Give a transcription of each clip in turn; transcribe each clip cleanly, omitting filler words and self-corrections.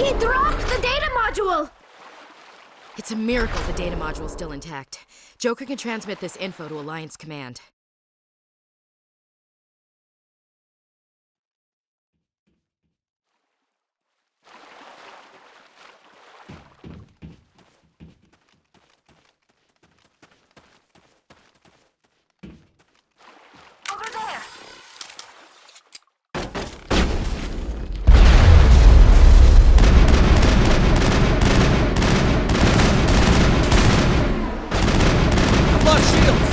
He dropped the data module! It's a miracle the data module's still intact. Joker can transmit this info to Alliance Command. Over there! I've lost shields!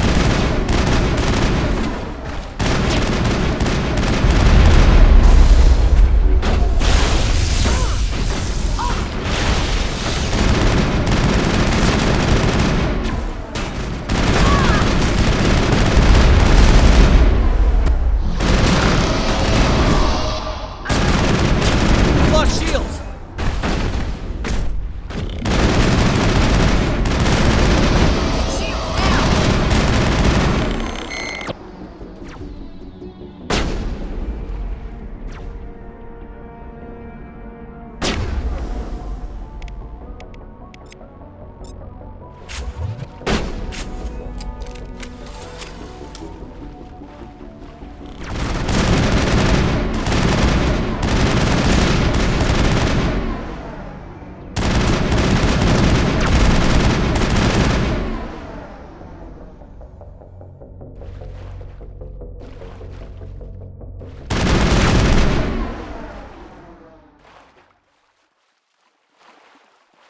I've lost shields! Shields down!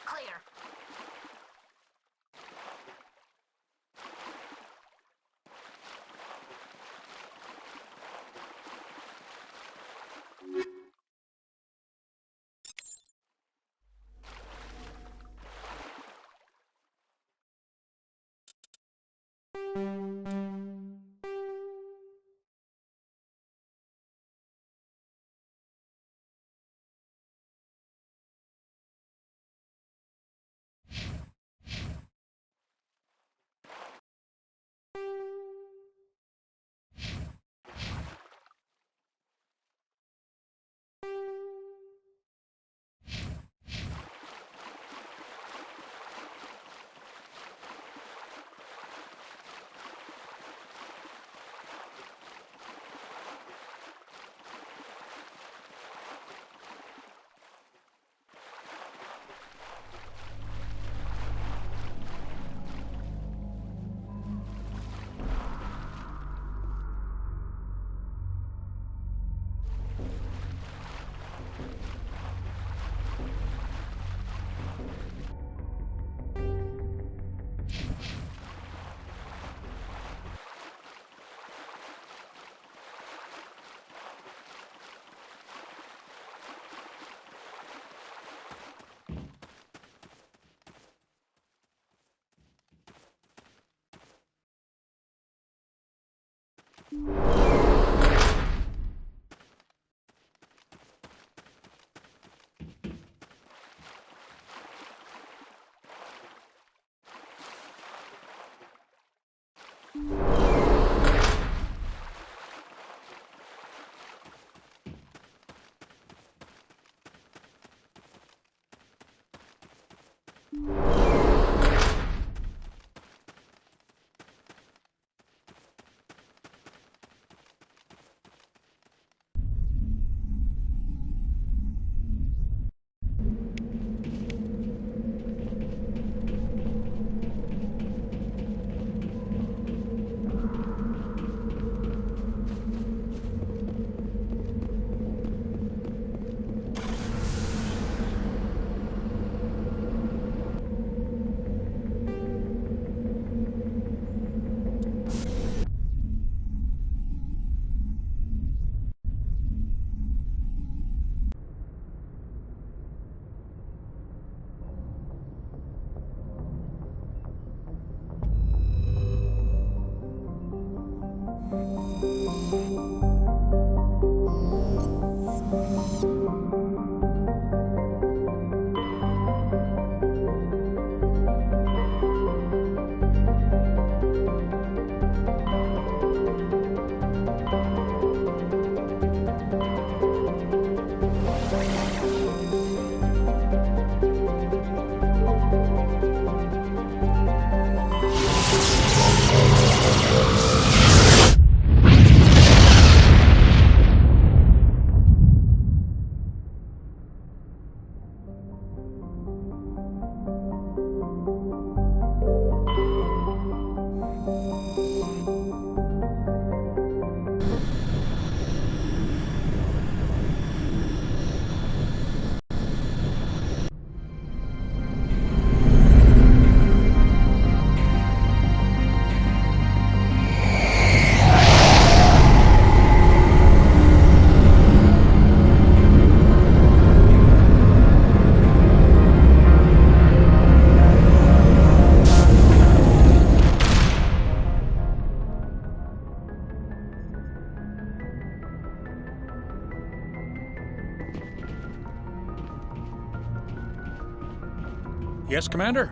Clear. Yes, Commander?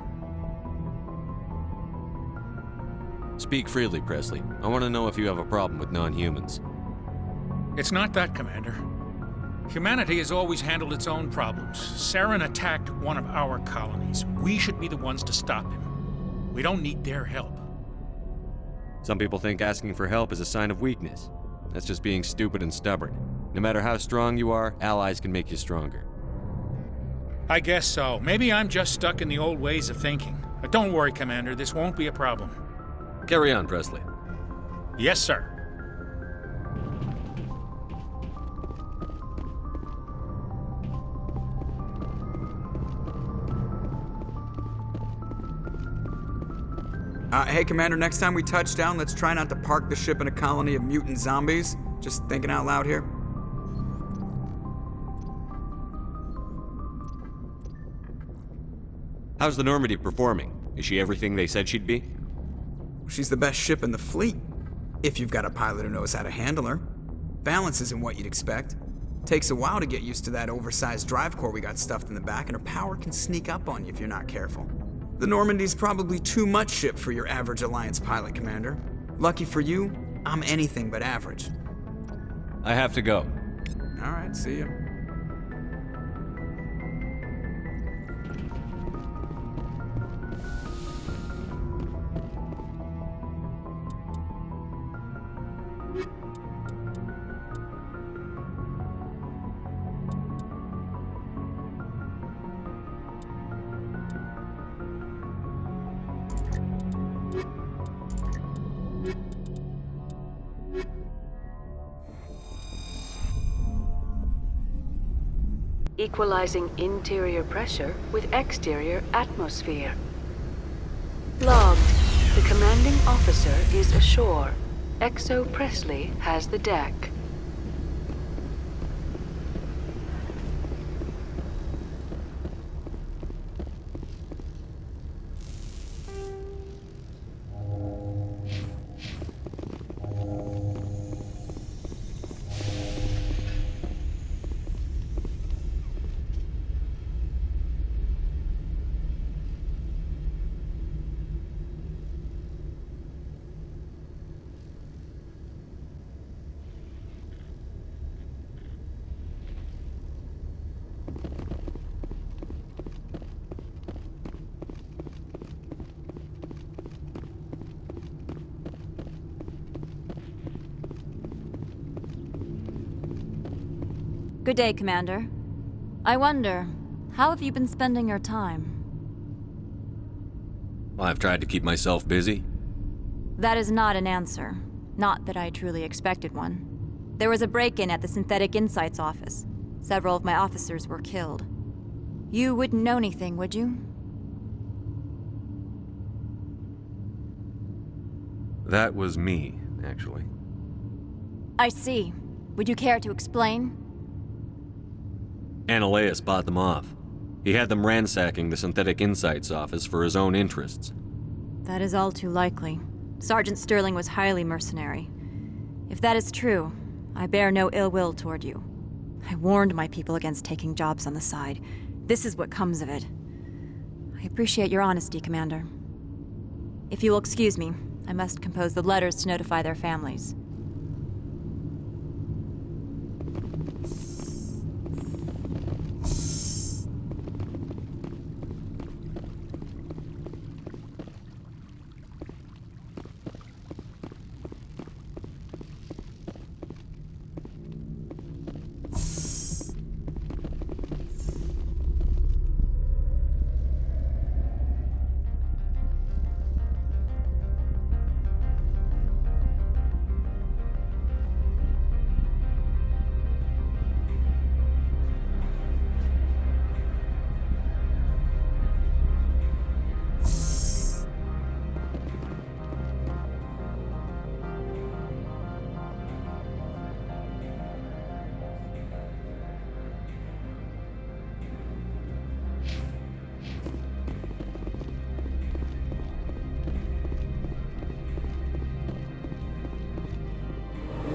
Speak freely, Presley. I want to know if you have a problem with non-humans. It's not that, Commander. Humanity has always handled its own problems. Saren attacked one of our colonies. We should be the ones to stop him. We don't need their help. Some people think asking for help is a sign of weakness. That's just being stupid and stubborn. No matter how strong you are, allies can make you stronger. I guess so. Maybe I'm just stuck in the old ways of thinking. But don't worry, Commander. This won't be a problem. Carry on, Presley. Yes, sir. Hey, Commander, next time we touch down, let's try not to park the ship in a colony of mutant zombies. Just thinking out loud here. How's the Normandy performing? Is she everything they said she'd be? She's the best ship in the fleet, if you've got a pilot who knows how to handle her. Balance isn't what you'd expect. Takes a while to get used to that oversized drive core we got stuffed in the back, and her power can sneak up on you if you're not careful. The Normandy's probably too much ship for your average Alliance pilot, Commander. Lucky for you, I'm anything but average. I have to go. All right, see ya. Equalizing interior pressure with exterior atmosphere. Logged. The commanding officer is ashore. Exo Presley has the deck. Good day, Commander. I wonder, how have you been spending your time? I've tried to keep myself busy. That is not an answer. Not that I truly expected one. There was a break-in at the Synthetic Insights office. Several of my officers were killed. You wouldn't know anything, would you? That was me, actually. I see. Would you care to explain? Ananias bought them off. He had them ransacking the Synthetic Insights office for his own interests. That is all too likely. Sergeant Sterling was highly mercenary. If that is true, I bear no ill will toward you. I warned my people against taking jobs on the side. This is what comes of it. I appreciate your honesty, Commander. If you will excuse me, I must compose the letters to notify their families.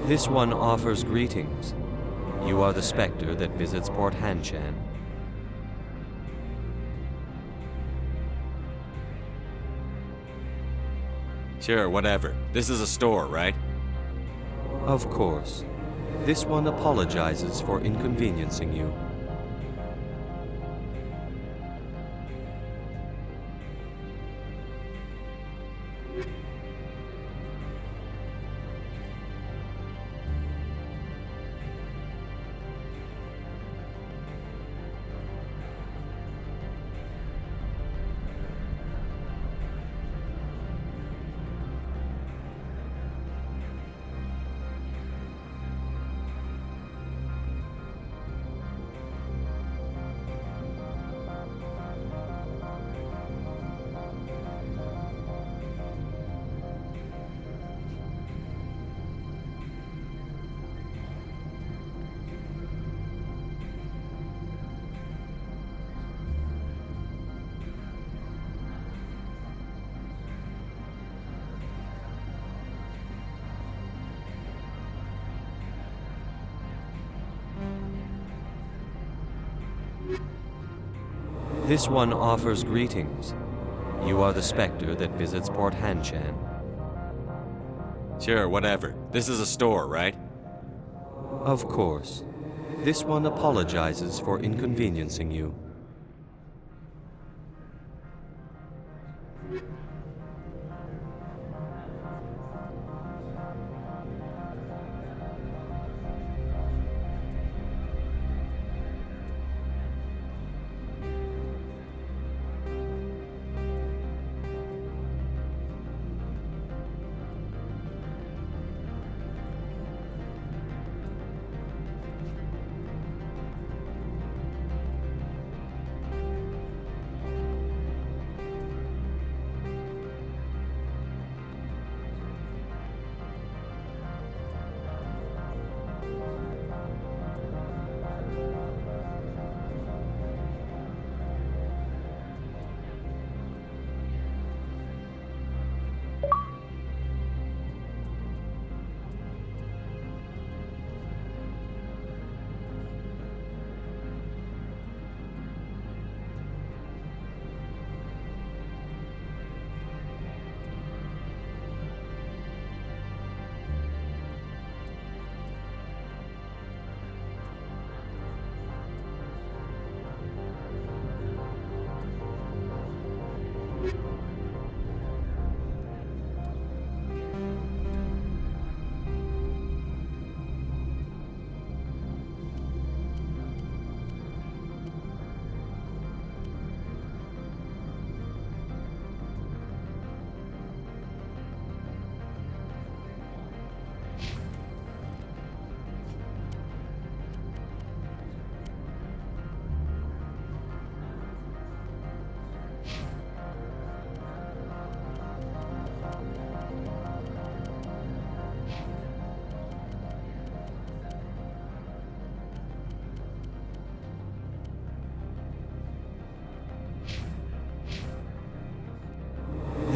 This one offers greetings. You are the specter that visits Port Hanshan. Sure, whatever. This is a store, right? Of course. This one apologizes for inconveniencing you. This one offers greetings. You are the Spectre that visits Port Hanshan. Sure, whatever. This is a store, right? Of course. This one apologizes for inconveniencing you.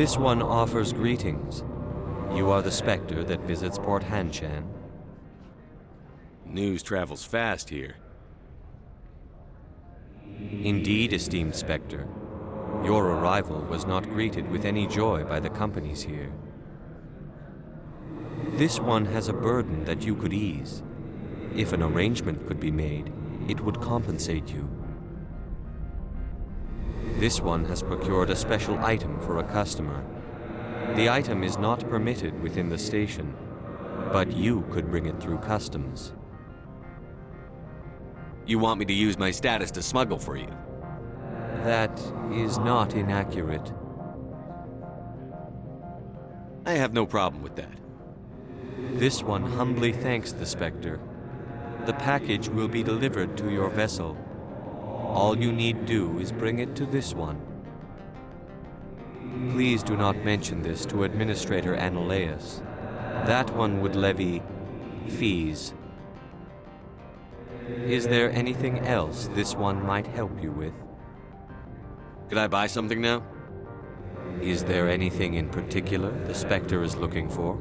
This one offers greetings. You are the Spectre that visits Port Hanshan. News travels fast here. Indeed, esteemed Spectre. Your arrival was not greeted with any joy by the companies here. This one has a burden that you could ease. If an arrangement could be made, it would compensate you. This one has procured a special item for a customer. The item is not permitted within the station, but you could bring it through customs. You want me to use my status to smuggle for you? That is not inaccurate. I have no problem with that. This one humbly thanks the Spectre. The package will be delivered to your vessel. All you need do is bring it to this one. Please do not mention this to Administrator Ananias. That one would levy fees. Is there anything else this one might help you with? Could I buy something now? Is there anything in particular the Spectre is looking for?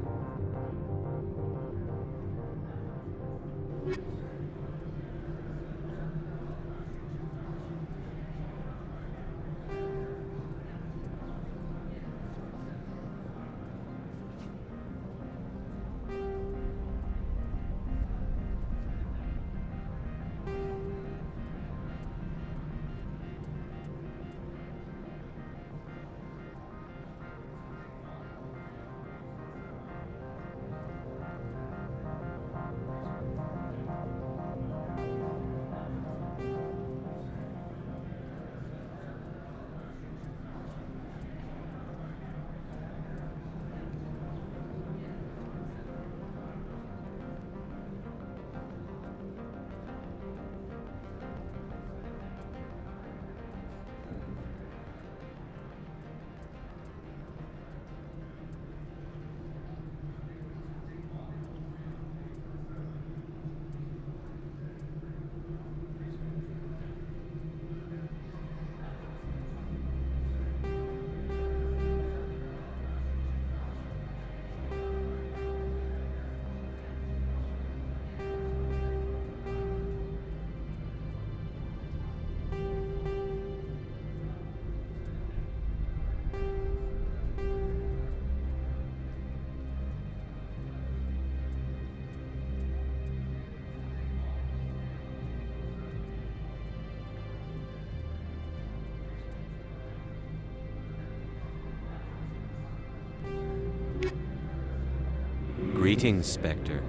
Greetings, Spectre.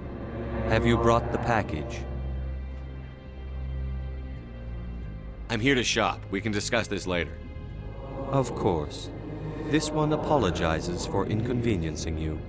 Have you brought the package? I'm here to shop. We can discuss this later. Of course. This one apologizes for inconveniencing you.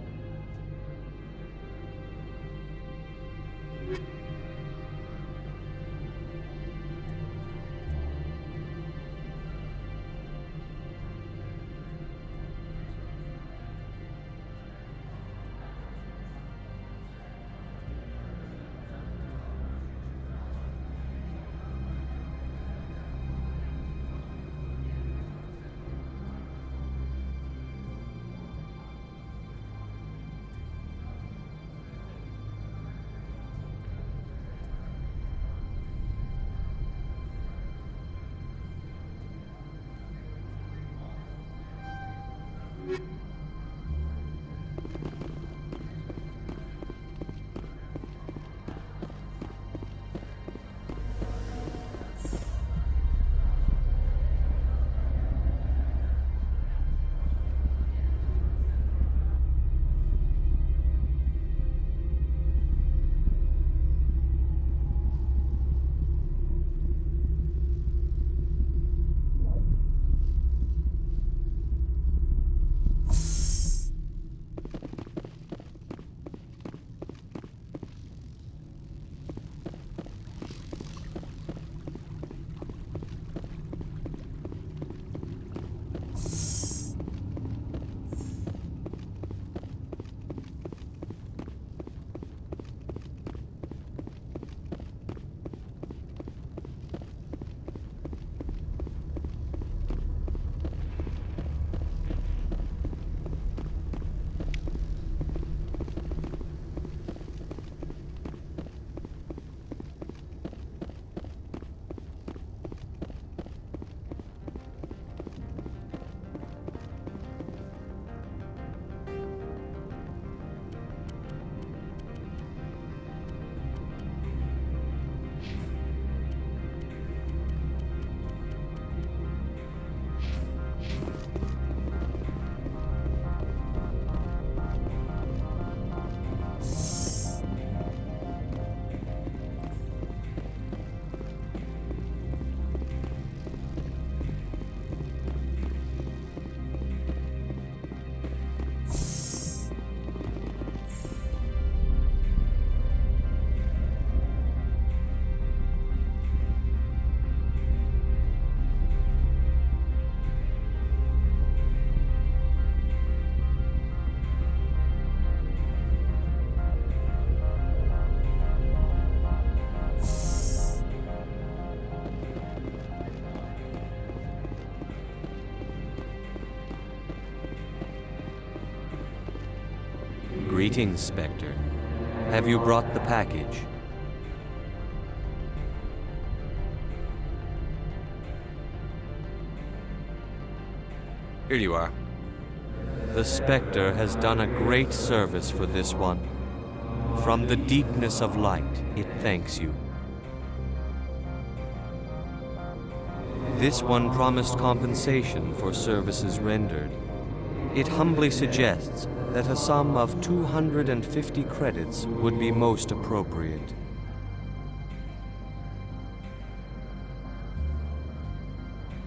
Greetings, Spectre. Have you brought the package? Here you are. The Spectre has done a great service for this one. From the deepness of light, it thanks you. This one promised compensation for services rendered. It humbly suggests that a sum of 250 credits would be most appropriate.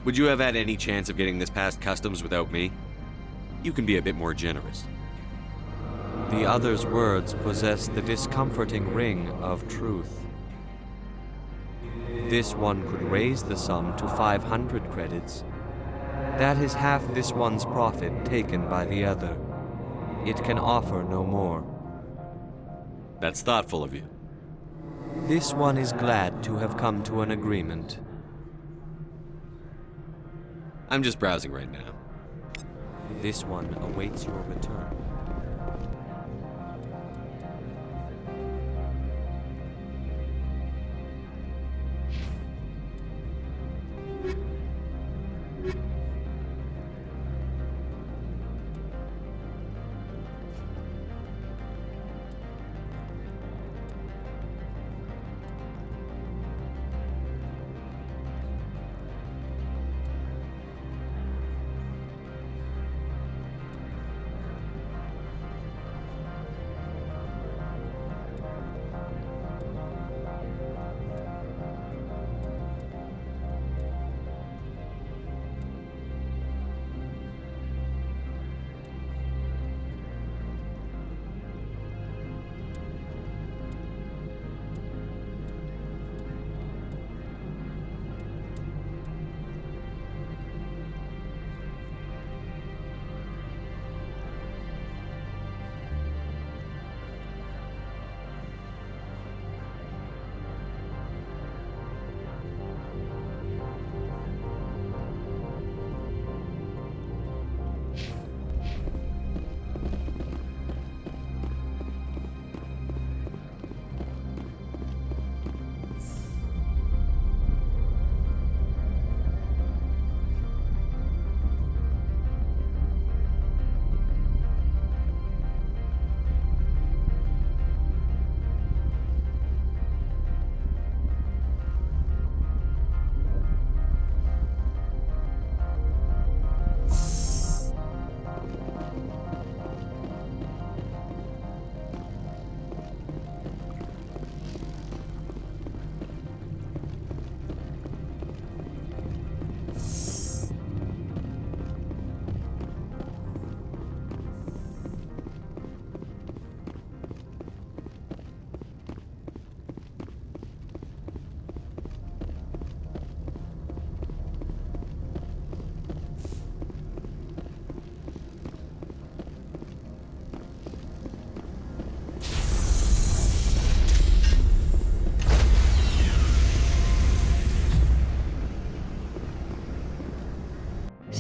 Would you have had any chance of getting this past customs without me? You can be a bit more generous. The other's words possess the discomforting ring of truth. This one could raise the sum to 500 credits. That is half this one's profit taken by the other. It can offer no more. That's thoughtful of you. This one is glad to have come to an agreement. I'm just browsing right now. This one awaits your return.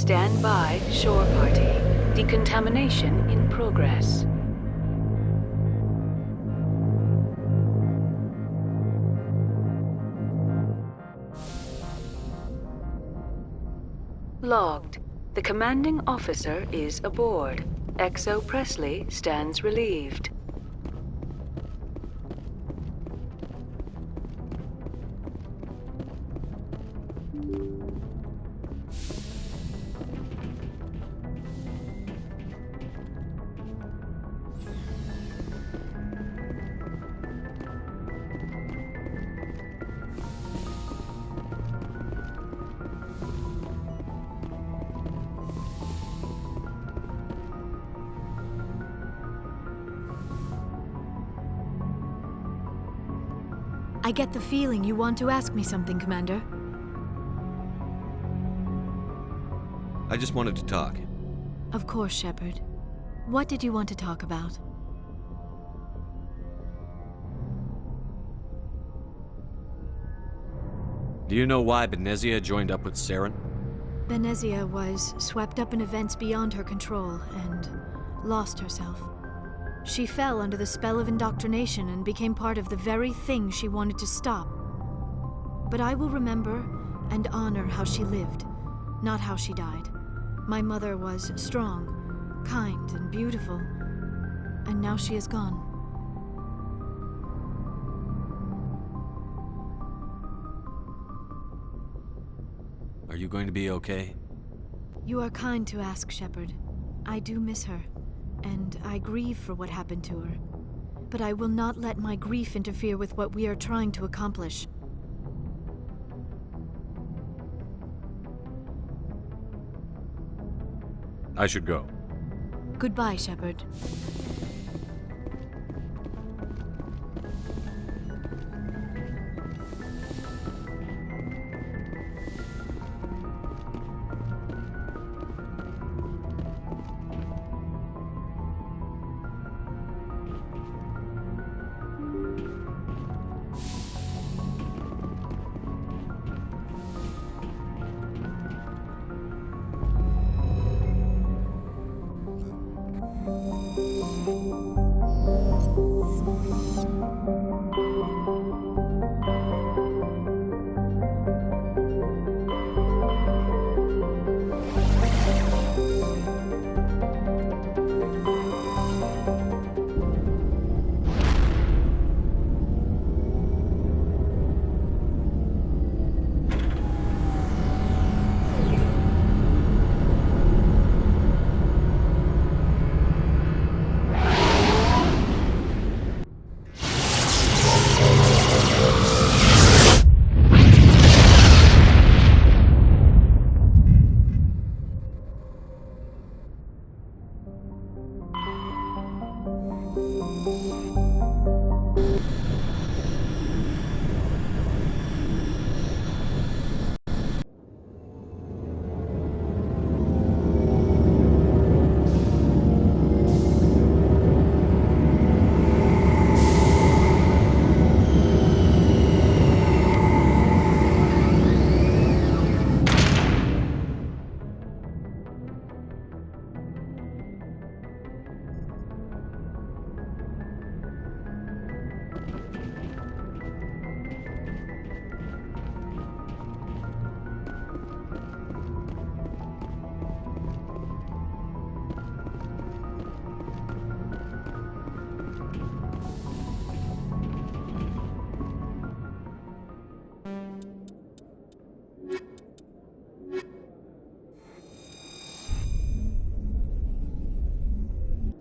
Stand by, shore party. Decontamination in progress. Logged. The commanding officer is aboard. XO Presley stands relieved. I get the feeling you want to ask me something, Commander. I just wanted to talk. Of course, Shepard. What did you want to talk about? Do you know why Benezia joined up with Saren? Benezia was swept up in events beyond her control and lost herself. She fell under the spell of indoctrination and became part of the very thing she wanted to stop. But I will remember and honor how she lived, not how she died. My mother was strong, kind, and beautiful, and now she is gone. Are you going to be okay? You are kind to ask, Shepard. I do miss her, and I grieve for what happened to her. But I will not let my grief interfere with what we are trying to accomplish. I should go. Goodbye, Shepard.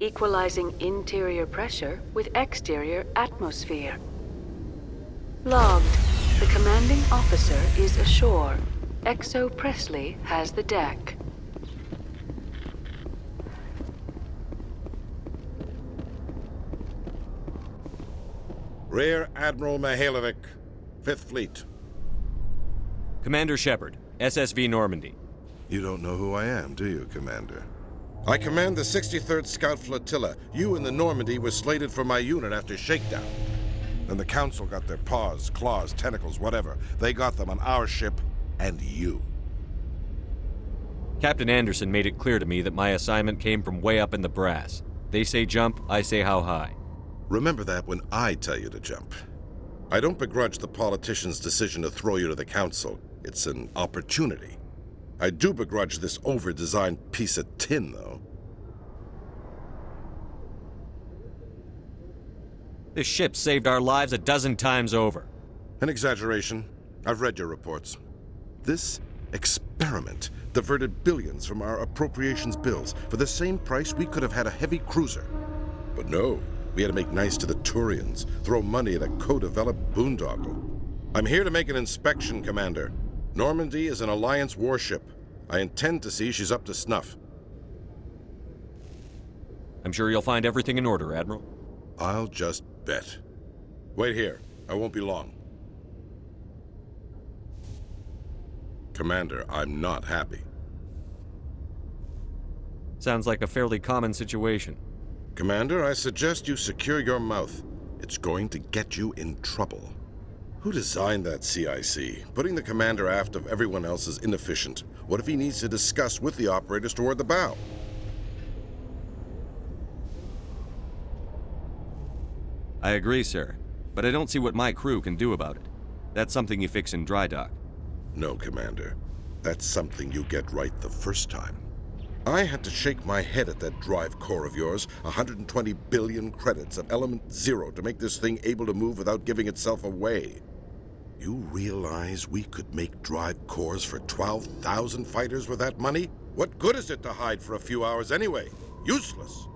Equalizing interior pressure with exterior atmosphere. Logged. The commanding officer is ashore. XO Presley has the deck. Rear Admiral Mihailovic, 5th Fleet. Commander Shepard, SSV Normandy. You don't know who I am, do you, Commander? I command the 63rd Scout Flotilla. You and the Normandy were slated for my unit after shakedown. Then the Council got their paws, claws, tentacles, whatever. They got them on our ship and you. Captain Anderson made it clear to me that my assignment came from way up in the brass. They say jump, I say how high. Remember that when I tell you to jump. I don't begrudge the politician's decision to throw you to the council. It's an opportunity. I do begrudge this over-designed piece of tin, though. This ship saved our lives a dozen times over. An exaggeration. I've read your reports. This experiment diverted billions from our appropriations bills. For the same price, we could have had a heavy cruiser. But no, we had to make nice to the Turians, throw money at a co-developed boondoggle. I'm here to make an inspection, Commander. Normandy is an Alliance warship. I intend to see she's up to snuff. I'm sure you'll find everything in order, Admiral. I'll just bet. Wait here. I won't be long. Commander, I'm not happy. Sounds like a fairly common situation. Commander, I suggest you secure your mouth. It's going to get you in trouble. Who designed that CIC? Putting the commander aft of everyone else is inefficient. What if he needs to discuss with the operators toward the bow? I agree, sir. But I don't see what my crew can do about it. That's something you fix in dry dock. No, Commander. That's something you get right the first time. I had to shake my head at that drive core of yours, 120 billion credits of element 0 to make this thing able to move without giving itself away. You realize we could make drive cores for 12,000 fighters with that money? What good is it to hide for a few hours anyway? Useless.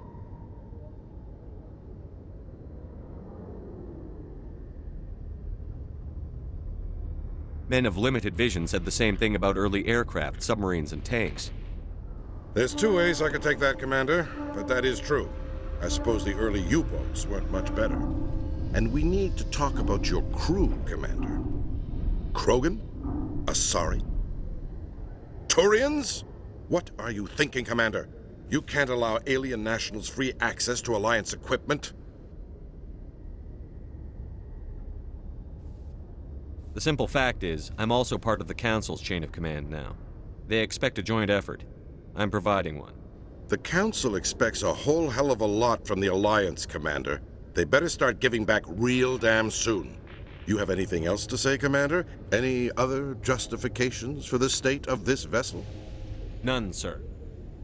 Men of limited vision said the same thing about early aircraft, submarines, and tanks. There's two ways I could take that, Commander, but that is true. I suppose the early U-boats weren't much better. And we need to talk about your crew, Commander. Krogan? Asari? Turians? What are you thinking, Commander? You can't allow alien nationals free access to Alliance equipment? The simple fact is, I'm also part of the Council's chain of command now. They expect a joint effort. I'm providing one. The Council expects a whole hell of a lot from the Alliance, Commander. They better start giving back real damn soon. You have anything else to say, Commander? Any other justifications for the state of this vessel? None, sir.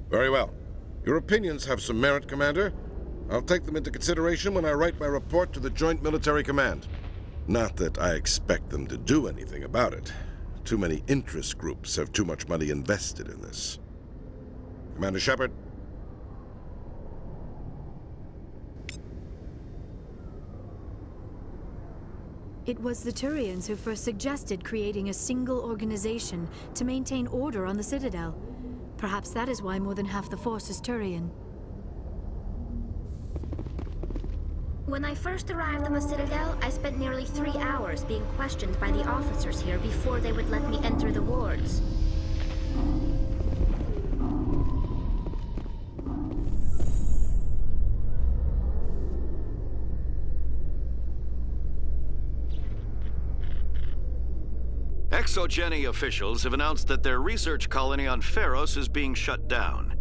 Very well. Your opinions have some merit, Commander. I'll take them into consideration when I write my report to the Joint Military Command. Not that I expect them to do anything about it. Too many interest groups have too much money invested in this. Commander Shepard. It was the Turians who first suggested creating a single organization to maintain order on the Citadel. Perhaps that is why more than half the force is Turian. When I first arrived on the Citadel, I spent nearly 3 hours being questioned by the officers here before they would let me enter the wards. Exogeny officials have announced that their research colony on Pharos is being shut down.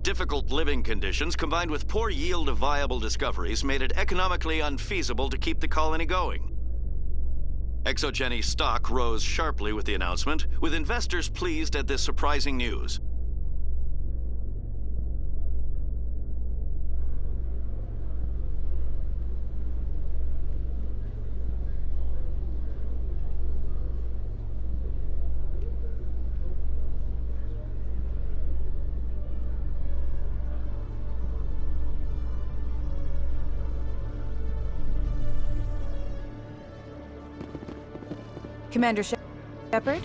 Difficult living conditions combined with poor yield of viable discoveries made it economically unfeasible to keep the colony going. Exogeny stock rose sharply with the announcement, with investors pleased at this surprising news. Commander Shepard?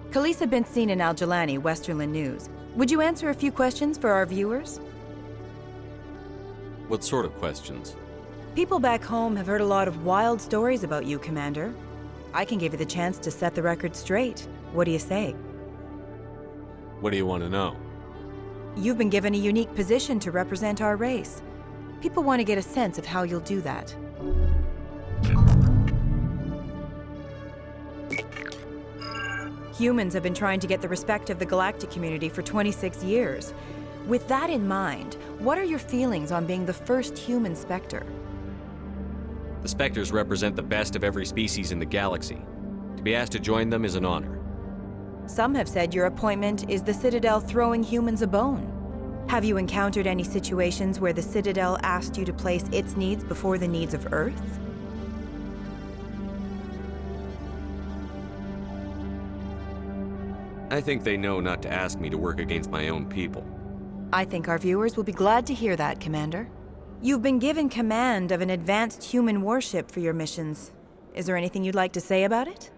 Khalisah been seen in Al-Jalani, Westerland News. Would you answer a few questions for our viewers? What sort of questions? People back home have heard a lot of wild stories about you, Commander. I can give you the chance to set the record straight. What do you say? What do you want to know? You've been given a unique position to represent our race. People want to get a sense of how you'll do that. Humans have been trying to get the respect of the galactic community for 26 years. With that in mind, what are your feelings on being the first human Spectre? The Spectres represent the best of every species in the galaxy. To be asked to join them is an honor. Some have said your appointment is the Citadel throwing humans a bone. Have you encountered any situations where the Citadel asked you to place its needs before the needs of Earth? I think they know not to ask me to work against my own people. I think our viewers will be glad to hear that, Commander. You've been given command of an advanced human warship for your missions. Is there anything you'd like to say about it?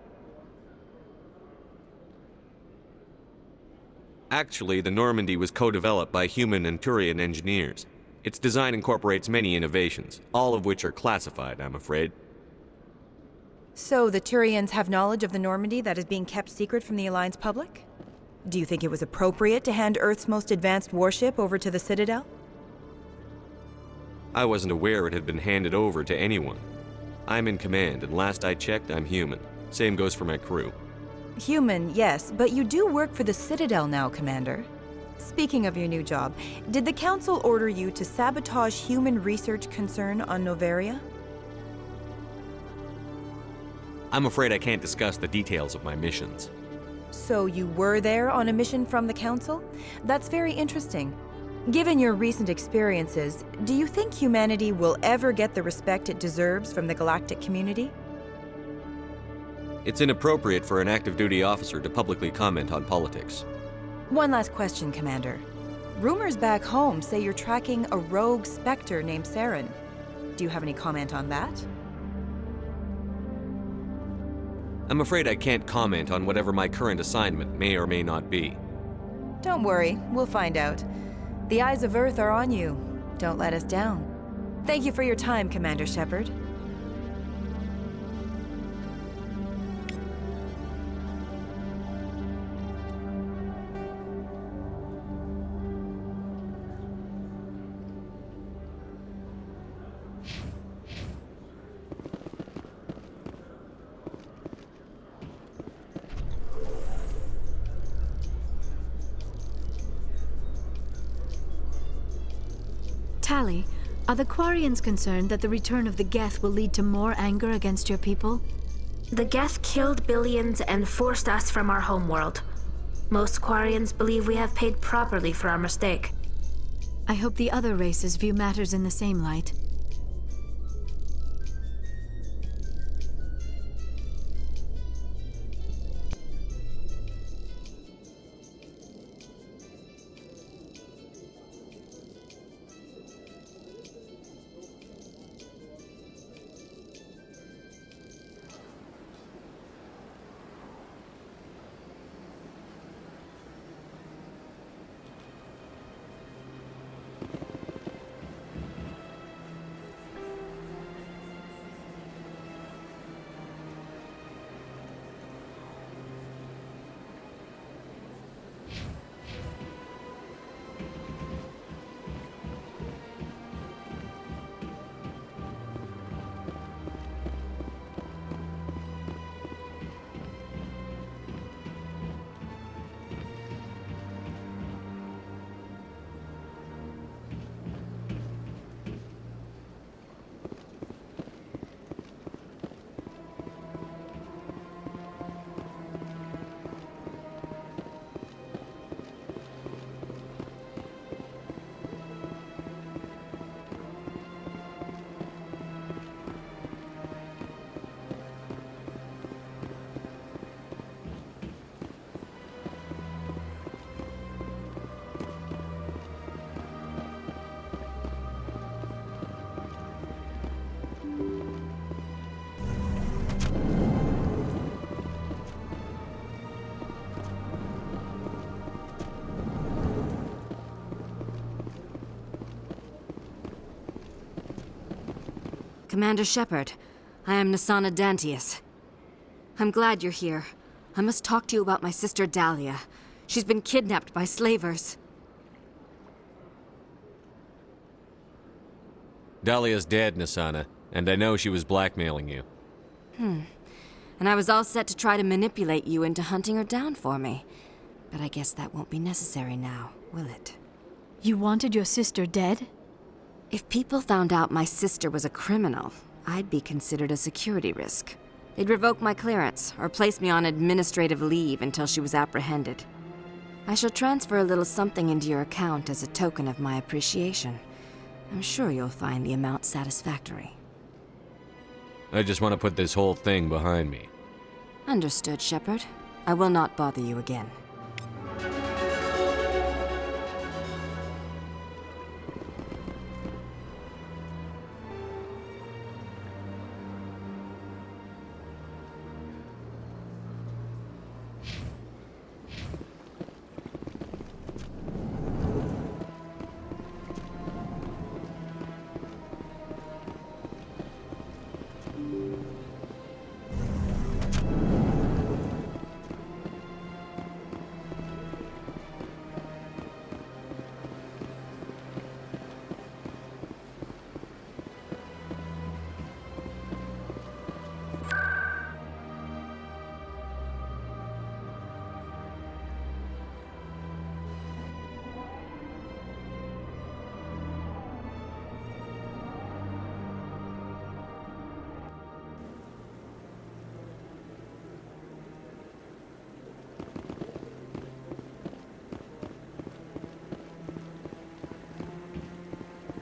Actually, the Normandy was co-developed by human and Turian engineers. Its design incorporates many innovations, all of which are classified, I'm afraid. So the Turians have knowledge of the Normandy that is being kept secret from the Alliance public? Do you think it was appropriate to hand Earth's most advanced warship over to the Citadel? I wasn't aware it had been handed over to anyone. I'm in command, and last I checked, I'm human. Same goes for my crew. Human, yes, but you do work for the Citadel now, Commander. Speaking of your new job, did the Council order you to sabotage human research concern on Noveria? I'm afraid I can't discuss the details of my missions. So you were there on a mission from the Council? That's very interesting. Given your recent experiences, do you think humanity will ever get the respect it deserves from the galactic community? It's inappropriate for an active duty officer to publicly comment on politics. One last question, Commander. Rumors back home say you're tracking a rogue Spectre named Saren. Do you have any comment on that? I'm afraid I can't comment on whatever my current assignment may or may not be. Don't worry, we'll find out. The eyes of Earth are on you. Don't let us down. Thank you for your time, Commander Shepard. Tali, are the Quarians concerned that the return of the Geth will lead to more anger against your people? The Geth killed billions and forced us from our homeworld. Most Quarians believe we have paid properly for our mistake. I hope the other races view matters in the same light. Commander Shepard, I am Nasana Dantius. I'm glad you're here. I must talk to you about my sister Dahlia. She's been kidnapped by slavers. Dahlia's dead, Nasana, and I know she was blackmailing you. And I was all set to try to manipulate you into hunting her down for me. But I guess that won't be necessary now, will it? You wanted your sister dead? If people found out my sister was a criminal, I'd be considered a security risk. They'd revoke my clearance or place me on administrative leave until she was apprehended. I shall transfer a little something into your account as a token of my appreciation. I'm sure you'll find the amount satisfactory. I just want to put this whole thing behind me. Understood, Shepard. I will not bother you again.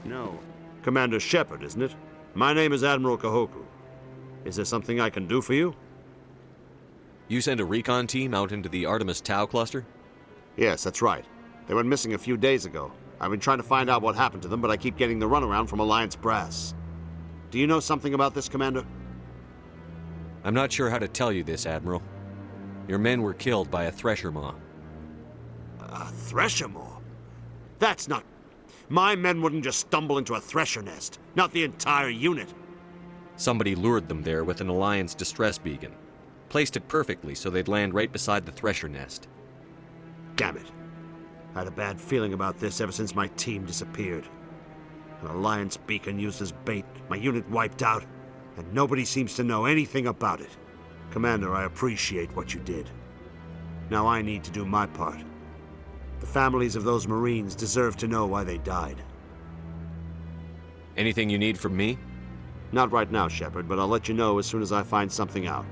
No. Commander Shepard, isn't it? My name is Admiral Kahoku. Is there something I can do for you? You sent a recon team out into the Artemis Tau cluster? Yes, that's right. They went missing a few days ago. I've been trying to find out what happened to them, but I keep getting the runaround from Alliance brass. Do you know something about this, Commander? I'm not sure how to tell you this, Admiral. Your men were killed by a Thresher Maw. A Thresher Maw? That's not... My men wouldn't just stumble into a Thresher nest. Not the entire unit. Somebody lured them there with an Alliance distress beacon. Placed it perfectly so they'd land right beside the Thresher nest. Damn it. I had a bad feeling about this ever since my team disappeared. An Alliance beacon used as bait, my unit wiped out, and nobody seems to know anything about it. Commander, I appreciate what you did. Now I need to do my part. The families of those Marines deserve to know why they died. Anything you need from me? Not right now, Shepard, but I'll let you know as soon as I find something out.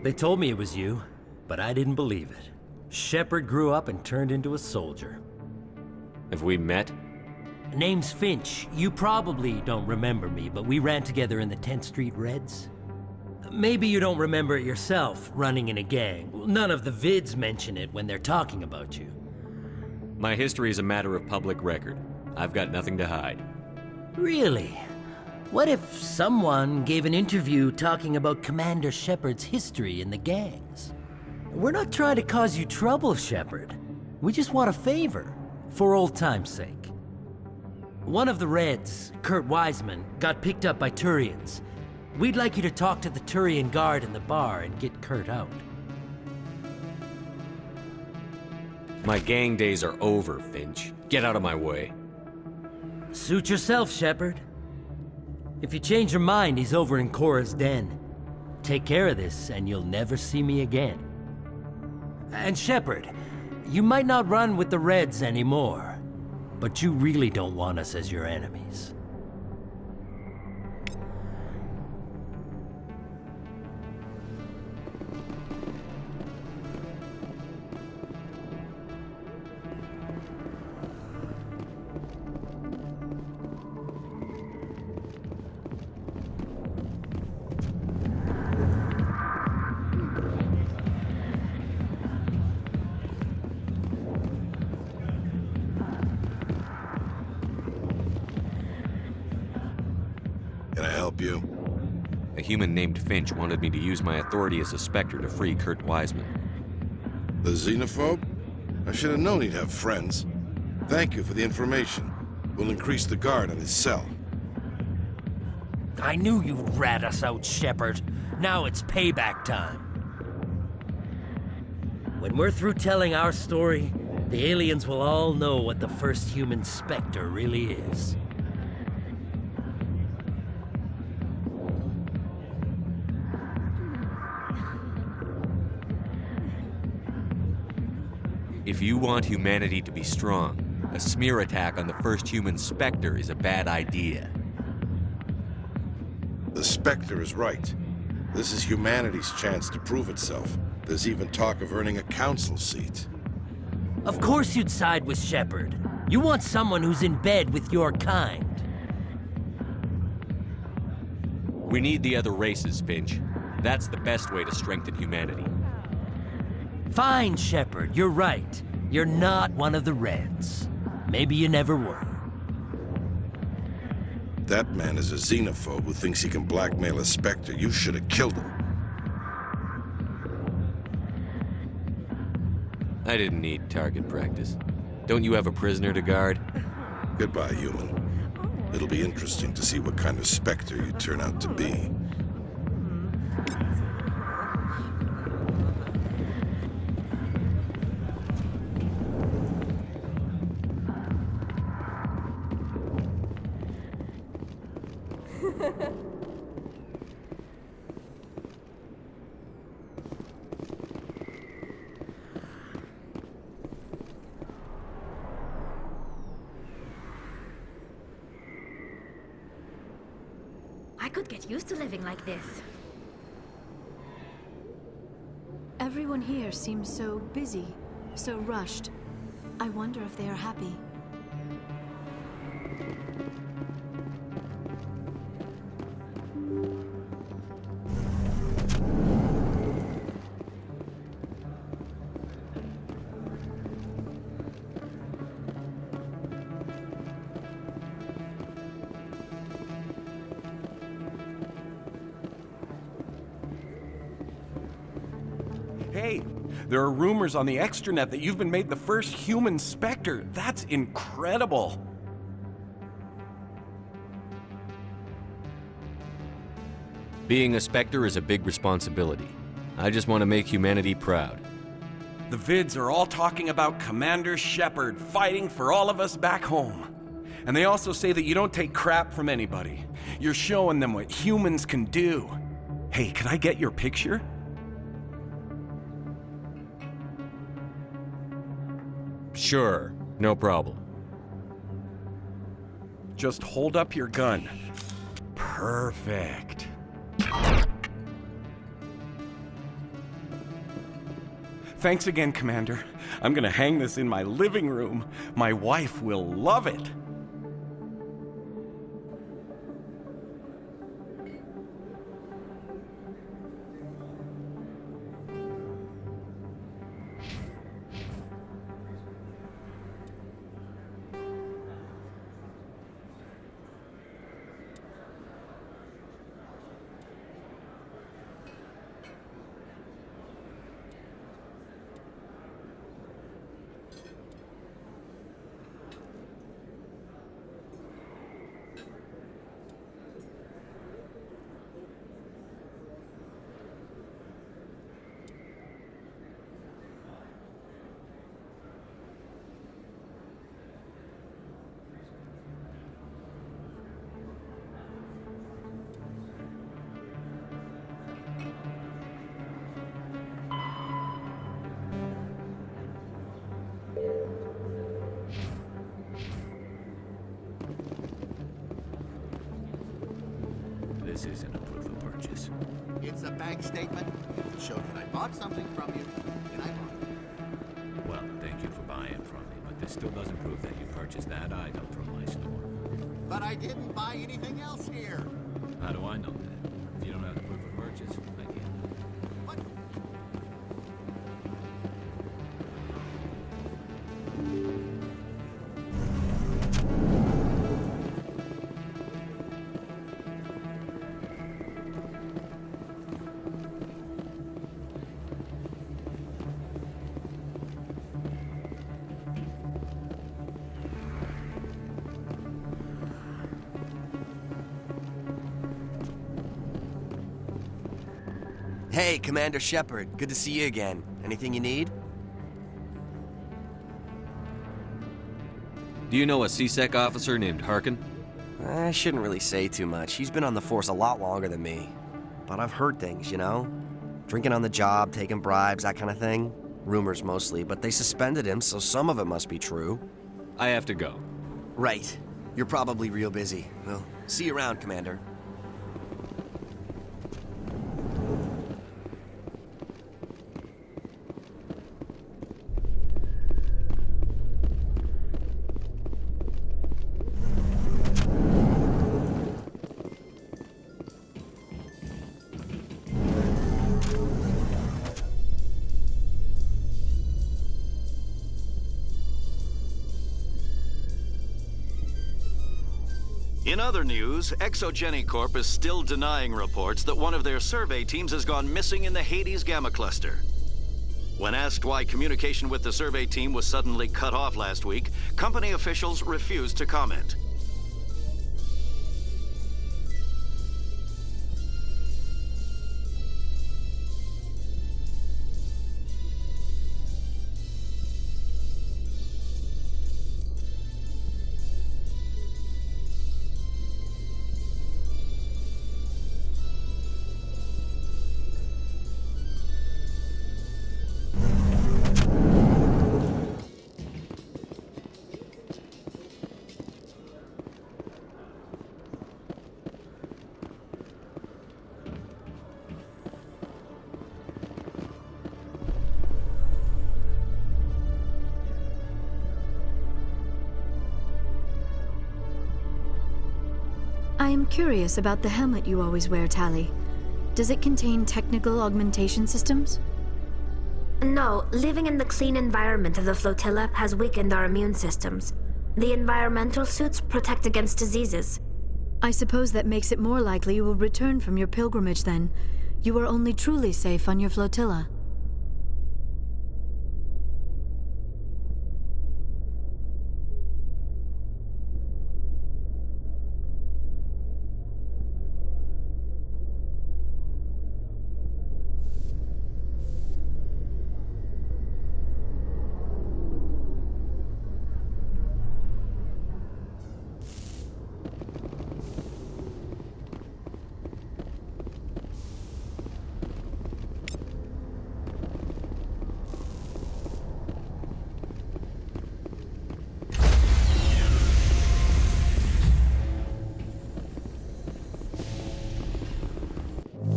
They told me it was you, but I didn't believe it. Shepard grew up and turned into a soldier. Have we met? Name's Finch. You probably don't remember me, but we ran together in the 10th Street Reds. Maybe you don't remember it yourself, running in a gang. None of the vids mention it when they're talking about you. My history is a matter of public record. I've got nothing to hide. Really? What if someone gave an interview talking about Commander Shepard's history in the gangs? We're not trying to cause you trouble, Shepard. We just want a favor, for old time's sake. One of the Reds, Kurt Wiseman, got picked up by Turians. We'd like you to talk to the Turian guard in the bar and get Kurt out. My gang days are over, Finch. Get out of my way. Suit yourself, Shepard. If you change your mind, he's over in Cora's den. Take care of this, and you'll never see me again. And Shepard, you might not run with the Reds anymore, but you really don't want us as your enemies. Can I help you? A human named Finch wanted me to use my authority as a Spectre to free Kurt Wiseman. The xenophobe? I should have known he'd have friends. Thank you for the information. We'll increase the guard on his cell. I knew you'd rat us out, Shepard. Now it's payback time. When we're through telling our story, the aliens will all know what the first human Spectre really is. If you want humanity to be strong, a smear attack on the first human Spectre is a bad idea. The Spectre is right. This is humanity's chance to prove itself. There's even talk of earning a council seat. Of course you'd side with Shepard. You want someone who's in bed with your kind. We need the other races, Finch. That's the best way to strengthen humanity. Fine, Shepard, you're right. You're not one of the Reds. Maybe you never were. That man is a xenophobe who thinks he can blackmail a Spectre. You should have killed him. I didn't need target practice. Don't you have a prisoner to guard? Goodbye, human. It'll be interesting to see what kind of Spectre you turn out to be. I could get used to living like this. Everyone here seems so busy, so rushed. I wonder if they are happy. Hey, there are rumors on the extranet that you've been made the first human Spectre. That's incredible. Being a Spectre is a big responsibility. I just want to make humanity proud. The vids are all talking about Commander Shepard fighting for all of us back home. And they also say that you don't take crap from anybody. You're showing them what humans can do. Hey, can I get your picture? Sure, no problem. Just hold up your gun. Perfect. Thanks again, Commander. I'm gonna hang this in my living room. My wife will love it. this isn't a proof of purchase. It's a bank statement. It shows that I bought something from you, and I bought it. Well, thank you for buying from me, but this still doesn't prove that you purchased that item from my store. But I didn't buy anything else here. How do I know that? If you don't have the proof of purchase, I can't. Hey, Commander Shepard. Good to see you again. Anything you need? Do you know a CSEC officer named Harkin? I shouldn't really say too much. He's been on the force a lot longer than me. But I've heard things, you know? Drinking on the job, taking bribes, that kind of thing. Rumors mostly, but they suspended him, so some of it must be true. I have to go. Right. You're probably real busy. Well, see you around, Commander. In other news, Exogeny Corp is still denying reports that one of their survey teams has gone missing in the Hades Gamma Cluster. When asked why communication with the survey team was suddenly cut off last week, company officials refused to comment. I am curious about the helmet you always wear, Tali. Does it contain technical augmentation systems? No, living in the clean environment of the flotilla has weakened our immune systems. The environmental suits protect against diseases. I suppose that makes it more likely you will return from your pilgrimage then. You are only truly safe on your flotilla.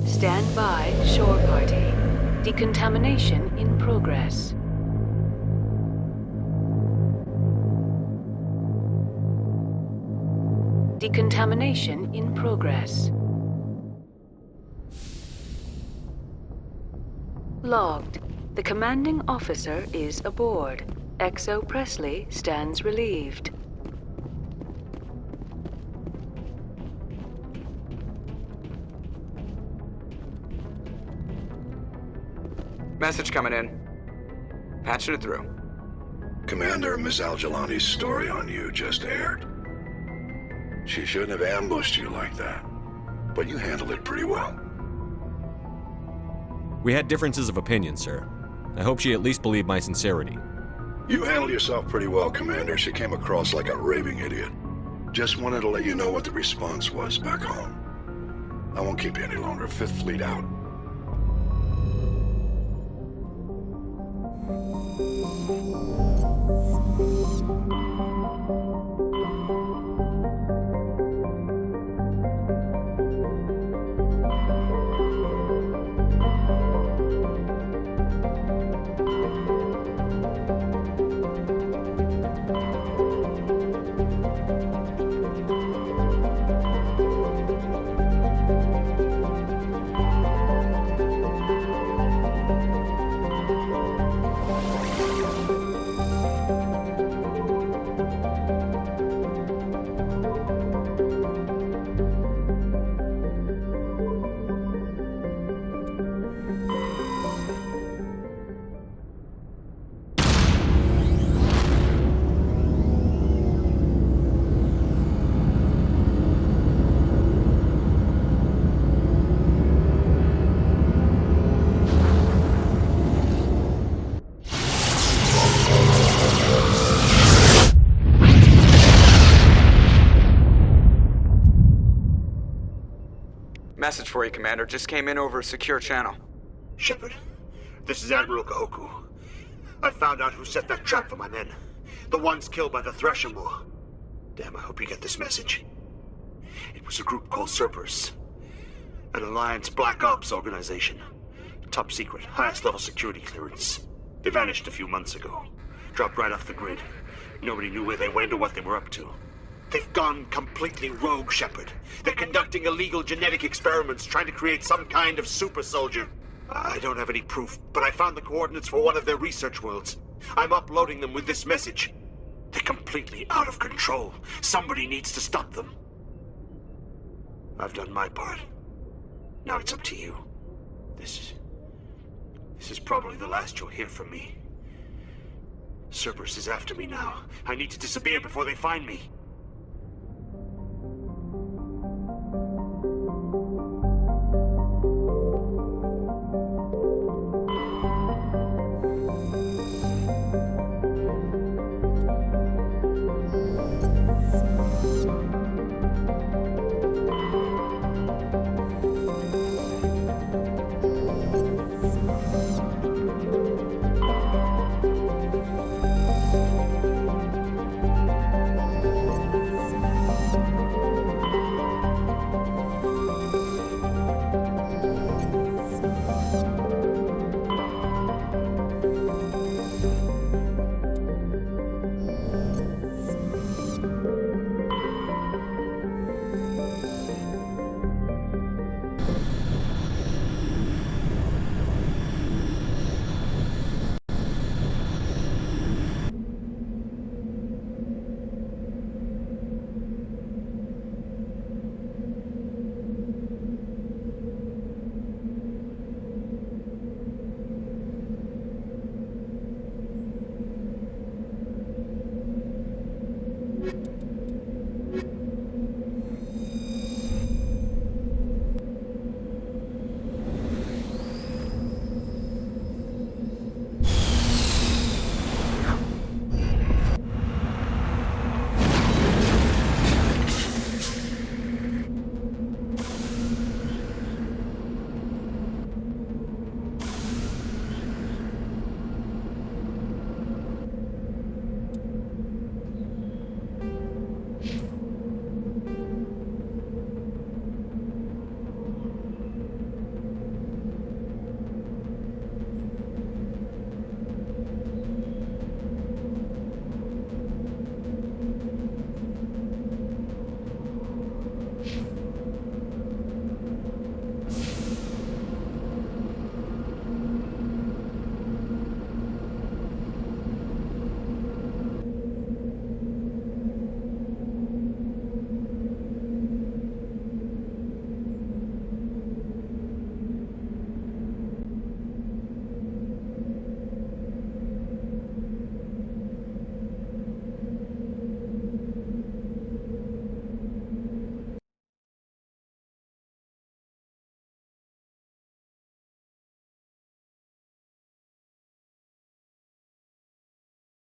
Stand by, shore party. Decontamination in progress. Decontamination in progress. Logged. The commanding officer is aboard. XO Presley stands relieved. Message coming in. Patching it through. Commander, Miss Al-Jalani's story on you just aired. She shouldn't have ambushed you like that, but you handled it pretty well. We had differences of opinion, sir. I hope she at least believed my sincerity. You handled yourself pretty well, Commander. She came across like a raving idiot. Just wanted to let you know what the response was back home. I won't keep you any longer. Fifth Fleet out. Message for you, Commander. Just came in over a secure channel. Shepard, this is Admiral Kahoku. I found out who set that trap for my men. The ones killed by the Thresher War. Damn, I hope you get this message. It was a group called Cerberus. An Alliance Black Ops organization. Top secret, highest level security clearance. They vanished a few months ago. Dropped right off the grid. Nobody knew where they went or what they were up to. They've gone completely rogue, Shepard. They're conducting illegal genetic experiments, trying to create some kind of super soldier. I don't have any proof, but I found the coordinates for one of their research worlds. I'm uploading them with this message. They're completely out of control. Somebody needs to stop them. I've done my part. Now it's up to you. This is probably the last you'll hear from me. Cerberus is after me now. I need to disappear before they find me.